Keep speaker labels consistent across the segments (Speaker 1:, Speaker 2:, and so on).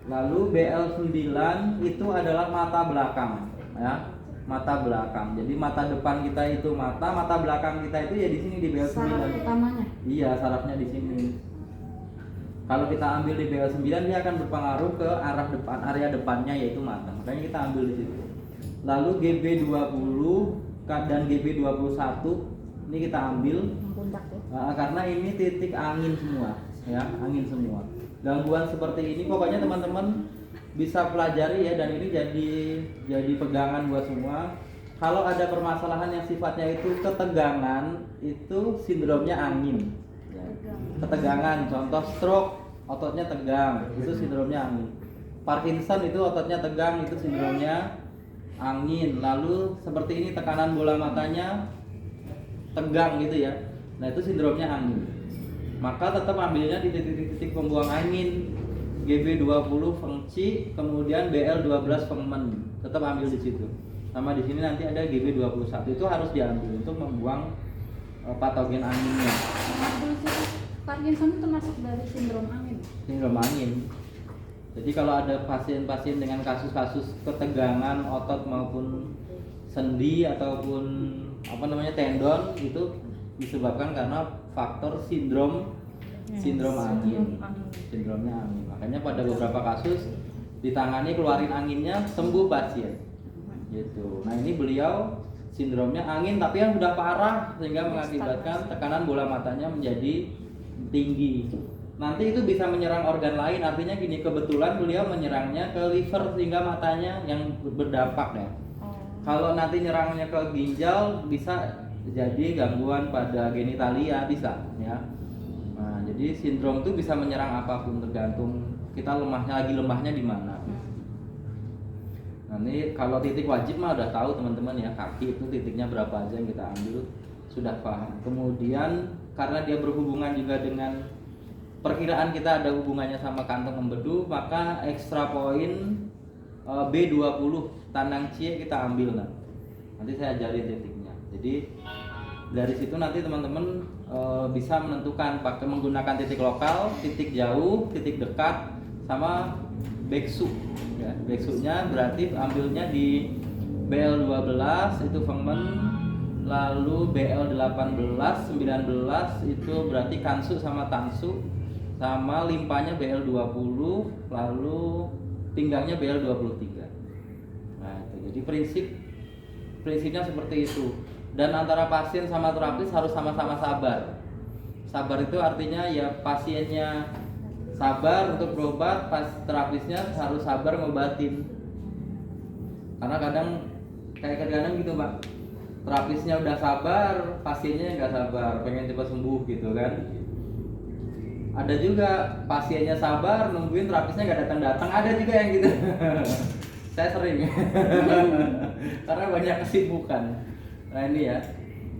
Speaker 1: Lalu BL9 itu adalah mata belakang, ya. Mata belakang. Jadi mata depan kita itu mata belakang kita itu ya di sini di BL9.
Speaker 2: Saraf utamanya.
Speaker 1: Iya, sarafnya di sini. Kalau kita ambil di BL9 dia akan berpengaruh ke arah depan, area depannya yaitu mata. Makanya kita ambil di situ. Lalu GB20 dan GB21 ini kita ambil
Speaker 2: Pundak ya.
Speaker 1: karena ini titik angin semua, ya, angin semua. Gangguan seperti ini pokoknya teman-teman bisa pelajari ya, dan ini jadi pegangan buat semua. Kalau ada permasalahan yang sifatnya itu ketegangan, itu sindromnya angin. Ya. Ketegangan, contoh stroke, ototnya tegang, itu sindromnya angin. Parkinson itu ototnya tegang, itu sindromnya angin. Lalu seperti ini tekanan bola matanya tegang gitu ya. Nah, itu sindromnya angin. Maka tetap ambilnya di titik-titik pembuang angin. GB20 Fengci, kemudian BL12 Fengmen. Tetap ambil di situ. Sama di sini nanti ada GB21, itu harus diambil untuk membuang patogen anginnya.
Speaker 2: Parkinson itu termasuk dari sindrom angin.
Speaker 1: Sindrom angin. Jadi kalau ada pasien-pasien dengan kasus-kasus ketegangan otot maupun sendi ataupun tendon, itu disebabkan karena faktor sindrom angin. Sindromnya angin. Makanya pada beberapa kasus ditangani keluarin anginnya, sembuh pasien. Gitu. Nah, ini beliau sindromnya angin tapi yang sudah parah sehingga mengakibatkan tekanan bola matanya menjadi tinggi. Nanti itu bisa menyerang organ lain, artinya gini, kebetulan beliau menyerangnya ke liver sehingga matanya yang berdampak ya. Kalau nanti nyerangnya ke ginjal bisa jadi gangguan pada genitalia bisa ya. Nah, jadi sindrom itu bisa menyerang apapun tergantung kita lemahnya di mana. Nah, ini kalau titik wajib mah udah tahu teman-teman ya, kaki itu titiknya berapa aja yang kita ambil sudah paham. Kemudian karena dia berhubungan juga dengan perkiraan kita ada hubungannya sama kantong empedu, maka ekstra poin B20 tandang cie kita ambil nanti saya ajarin titiknya. Jadi dari situ nanti teman-teman bisa menentukan pakai menggunakan titik lokal, titik jauh, titik dekat, sama backsu ya. Backsunya berarti ambilnya di BL12 itu Fengmen, lalu BL18 19 itu berarti kansu sama tansu, sama limpanya BL20, lalu pinggangnya BL23. Nah, itu. Jadi prinsipnya seperti itu. Dan antara pasien sama terapis harus sama-sama sabar. Sabar itu artinya ya pasiennya sabar untuk berobat, pas terapisnya harus sabar ngobatin. Karena kadang gitu Mbak, terapisnya udah sabar, pasiennya nggak sabar, pengen cepat sembuh gitu kan. Ada juga pasiennya sabar, nungguin terapisnya nggak datang-datang, ada juga yang gitu. Saya sering, karena banyak kesibukan. Nah ini ya,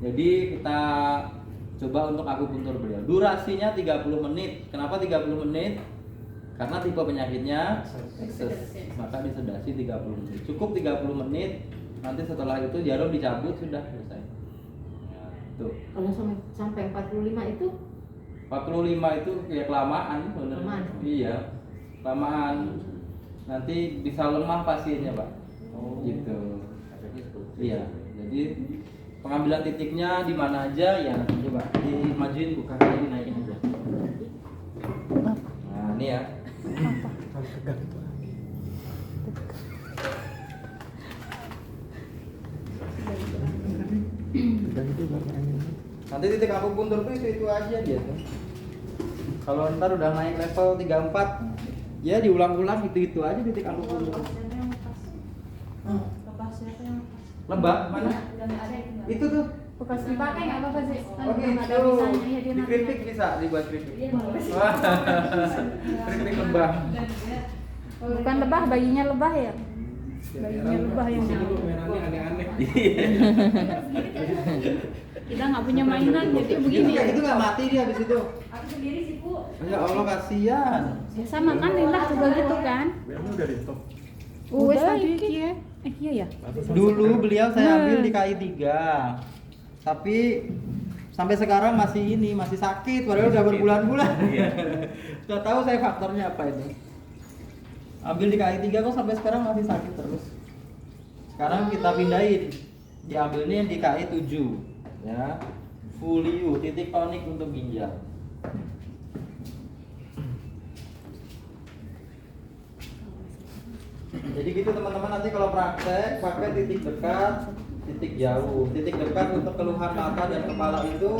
Speaker 1: jadi kita coba untuk akupuntur beliau. Durasinya 30 menit. Kenapa 30 menit? Karena tipe penyakitnya ekses, maka disedasi 30 menit. Cukup 30 menit. Nanti setelah itu jarum dicabut, sudah selesai. Ya, tuh.
Speaker 2: Kalau sampai 45 itu
Speaker 1: 45 itu ya kelamaan, bener.
Speaker 2: Kelamaan.
Speaker 1: Iya, kelamaan. Nanti bisa lemah pasiennya Pak. Gitu. Iya. Jadi pengambilan titiknya di mana aja ya, nanti coba dimajuin, bukan lagi naikin aja. Nah ini ya. Nanti titik akupuntur tuh itu aja dia tuh. Kalau ntar udah naik level 34 ya diulang-ulang itu aja titik akupuntur. Lebah mana? Itu tuh.
Speaker 2: bekas dipakai nggak apa-apa sih?
Speaker 1: Oke,
Speaker 2: Ada bisanya ya dia
Speaker 1: dikeripik bisa dibuat keripik. Wah, keripik lebah.
Speaker 2: Bukan lebah, bayinya lebah ya? Bayinya lebah yang
Speaker 3: merahnya aneh-aneh.
Speaker 2: kita nggak punya mainan jadi begini.
Speaker 1: Itu nggak mati dia habis itu.
Speaker 4: Aku sendiri sih, Bu.
Speaker 1: Ya Allah kasihan.
Speaker 2: Ya sama kan Lila juga gitu kan?
Speaker 3: Memang udah di top.
Speaker 2: Udah tadi iya. Iya ya.
Speaker 1: Dulu beliau saya ambil di KI 3. Tapi sampai sekarang masih sakit padahal udah berbulan-bulan. Nggak tahu saya faktornya apa ini. Ambil di KI 3 kok sampai sekarang masih sakit terus. Sekarang kita pindahin. Diambilnya di KI 7 ya. Fuliu, titik tonik untuk ginjal. Jadi gitu teman-teman, nanti kalau praktek pakai titik dekat, titik jauh. Titik dekat untuk keluhan mata dan kepala itu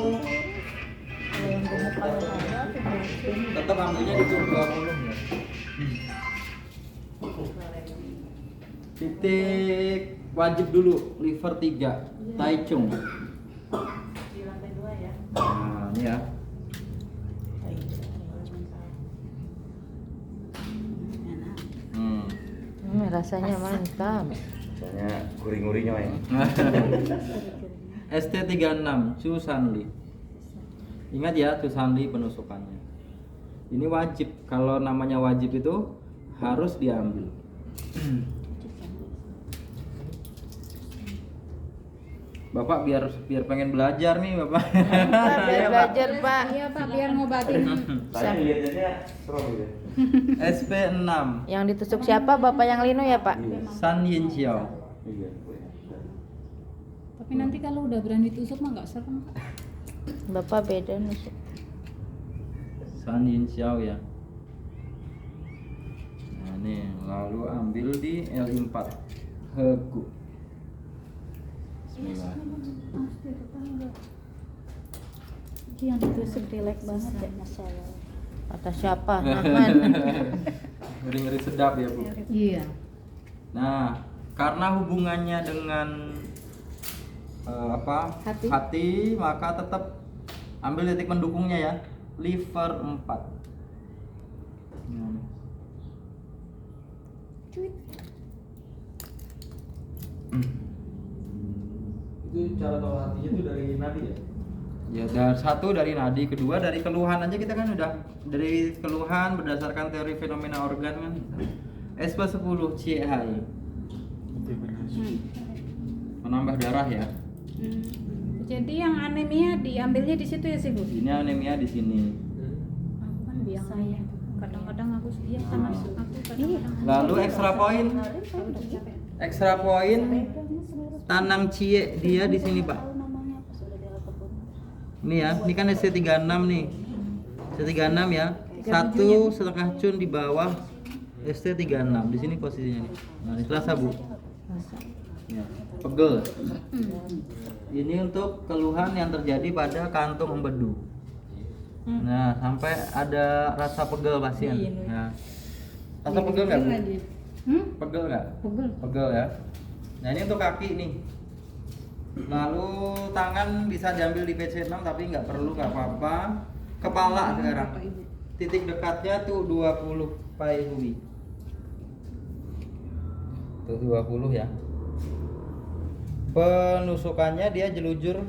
Speaker 1: tetap ambilnya di 20 ya. Titik wajib dulu, liver 3, Taichung. Nah, ini ya.
Speaker 2: Rasanya mantap.
Speaker 4: Rasanya gurih-gurihnya ya.
Speaker 1: ST36 Chu Sanli. Ingat ya, Chu Sanli penusukannya. Ini wajib, kalau namanya wajib itu harus diambil. Bapak biar pengen belajar nih Bapak.
Speaker 2: Biar belajar Pak.
Speaker 5: Iya Pak, biar ngobatin.
Speaker 4: Saya lihatnya serem gitu.
Speaker 1: SP6
Speaker 2: Yang ditusuk siapa? Bapak yang linu ya Pak?
Speaker 4: Iya.
Speaker 1: San Yin Xiao.
Speaker 4: Iya.
Speaker 5: Tapi nanti kalau udah berani tusuk mah nggak serem.
Speaker 2: Bapak beda nusuk.
Speaker 1: San Yin Xiao ya. Nah nih, lalu ambil di L4 Hegu. Bismillah.
Speaker 5: Yang ditusuk rileks banget ya.
Speaker 2: Kata siapa? Aman.
Speaker 1: Ngeri-ngeri sedap ya Bu.
Speaker 5: Iya.
Speaker 1: Nah, karena hubungannya dengan hati, maka tetap ambil titik pendukungnya ya, liver 4. Nah.
Speaker 3: Itu cara tahu hatinya itu dari nadi ya?
Speaker 1: Ya, dan satu dari nadi, kedua dari keluhan aja kita kan udah dari keluhan berdasarkan teori fenomena organ kan. SP10 CHI. Menambah darah ya.
Speaker 5: Jadi yang anemia diambilnya di situ ya sih Bu?
Speaker 1: Ini anemia di sini.
Speaker 5: Aku kan biasa ya. Kadang-kadang aku iya sama aku kadang-kadang.
Speaker 1: Lalu ekstra poin. Ekstra poin Tanang Cie dia di sini, Pak. Ini ya, ini kan SC36 nih. SC36 ya. 1,5 cun di bawah ST36. Di sini posisinya nih. Nah, ini terasa, Bu. Ya, pegel. Ini untuk keluhan yang terjadi pada kantung empedu. Nah, sampai ada rasa pegel pasien. Nah, rasa pegel nggak, Bu? Pegel nggak?
Speaker 5: Pegel.
Speaker 1: Pegel ya. Nah, ini untuk kaki nih. Lalu tangan bisa diambil di PC6 tapi nggak perlu, nggak apa-apa. Kepala sekarang. Titik dekatnya tuh 20 pai Hui. Tuh 20 ya. Penusukannya dia jelujur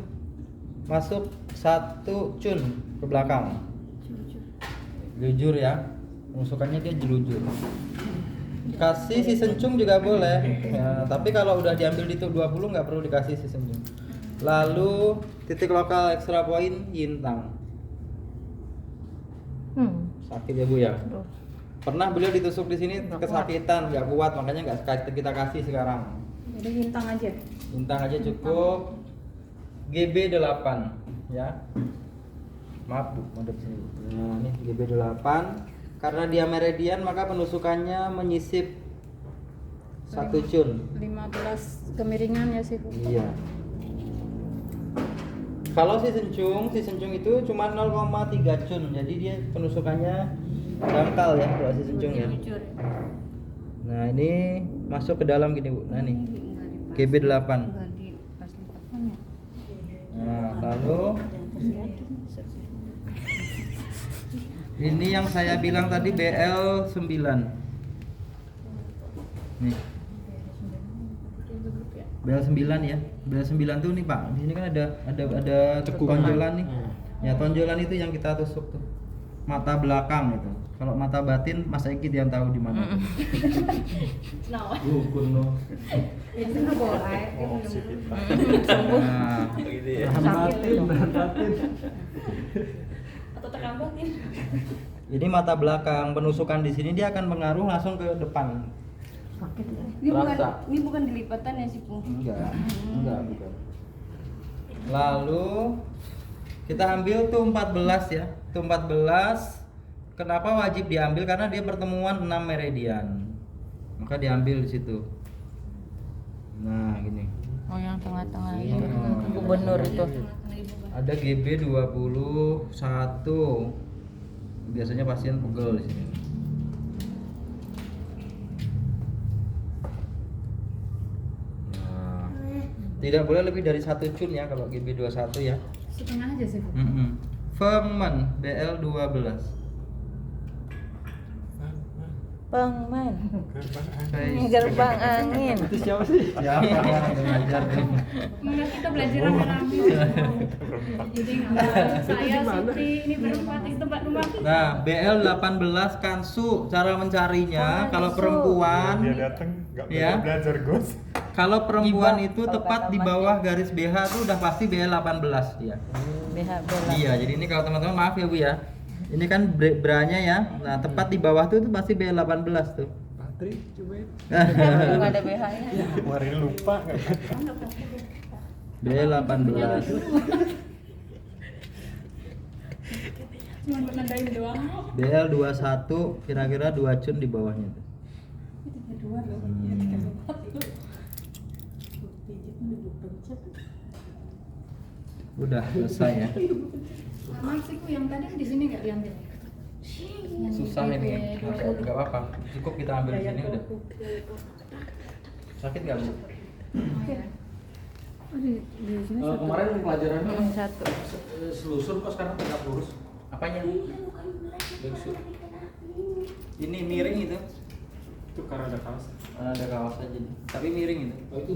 Speaker 1: masuk 1 cun ke belakang. Jelujur ya. Penusukannya dia jelujur. Kasih si sencung juga boleh ya, tapi kalau udah diambil di 20 nggak perlu dikasih si sencung. Lalu titik lokal ekstra poin Yintang. Sakit ya Bu ya. Pernah beliau ditusuk di sini kesakitan, nggak kuat, makanya nggak kita kasih sekarang.
Speaker 5: Jadi bintang aja.
Speaker 1: Bintang aja cukup. GB8 ya. Maaf Bu, madep sini. Nah, ini GB8. Karena dia meridian maka penusukannya menyisip 1 cun.
Speaker 5: 15 kemiringan ya sih Bu.
Speaker 1: Iya. Kalau si sencung itu cuma 0,3 cun. Jadi dia penusukannya dangkal ya kalau si sencung ya. Nah, ini masuk ke dalam gini Bu. Nah, nih. GB8. Nah, lalu ini yang saya bilang tadi BL9. Nih. BL9 ya. BL9 tuh nih Pak. Di sini kan ada tonjolan nih. Ya, tonjolan itu yang kita tusuk tuh. Mata belakang itu. Kalau mata batin Mas Eki yang tahu di mana. Kuno.
Speaker 5: Itu boleh.
Speaker 1: Nah,
Speaker 3: Batin.
Speaker 5: Atau tekan batin.
Speaker 1: Ini mata belakang, penusukan di sini dia akan pengaruh langsung ke depan.
Speaker 2: Sakit ya.
Speaker 6: Ini bukan dilipatan ya sih, Bu?
Speaker 1: Enggak, bukan. Lalu kita ambil tuh 14 ya. Tuh 14. Kenapa wajib diambil? Karena dia pertemuan 6 meridian. Maka diambil di situ. Nah, gini.
Speaker 2: Oh, yang tengah-tengah
Speaker 1: Iya.
Speaker 2: itu. Gubernur itu.
Speaker 1: Ada GB 21. Biasanya pasien pegel di sini. Nah, tidak boleh lebih dari 1 cun ya kalau GB 21 ya.
Speaker 5: Setengah aja sih, Bu.
Speaker 1: Firman BL 12.
Speaker 2: Pengman.
Speaker 1: Face.
Speaker 2: Gerbang angin.
Speaker 3: Itu siapa sih?
Speaker 1: Siapa yang ngajar tuh?
Speaker 5: Enggak, kita belajar rame-rame. Jadi saya Siti ini berempat itu tempat rumah.
Speaker 1: Nah, BL 18 kansu cara mencarinya kalau perempuan
Speaker 7: Dia datang nggak
Speaker 1: Ya.
Speaker 7: belajar Gus.
Speaker 1: kalau perempuan
Speaker 2: Gibah.
Speaker 1: itu
Speaker 2: Kalau
Speaker 1: tepat
Speaker 2: kata
Speaker 1: di
Speaker 2: Mas
Speaker 1: bawah garis BH itu udah pasti BL 18 dia.
Speaker 2: BH bola.
Speaker 1: Iya, jadi ini kalau teman-teman maaf ya Bu ya. Ini kan bra-nya ya. Nah, tepat di bawah tuh pasti BL 18 tuh.
Speaker 3: Patri, cobain.
Speaker 2: Enggak ada BH-nya.
Speaker 7: Kemarin lupa nggak?
Speaker 1: BL 18.
Speaker 5: Cuma menandain doang.
Speaker 1: BL 21 kira-kira 2 cun di bawahnya tuh. Udah selesai ya.
Speaker 5: Maksiku yang tadi di sini nggak diambil.
Speaker 1: Susah ini. Enggak apa-apa. Cukup kita ambil di sini udah. Sakit enggak, Bu?
Speaker 3: Kemarin pelajarannya
Speaker 2: Yang satu.
Speaker 3: selusur kok sekarang tegak lurus.
Speaker 1: Apanya?
Speaker 3: Backshoot.
Speaker 1: Ini miring itu.
Speaker 7: Itu karena ada kaos.
Speaker 1: Ada kaos aja nih. Tapi miring itu.
Speaker 3: Oh, itu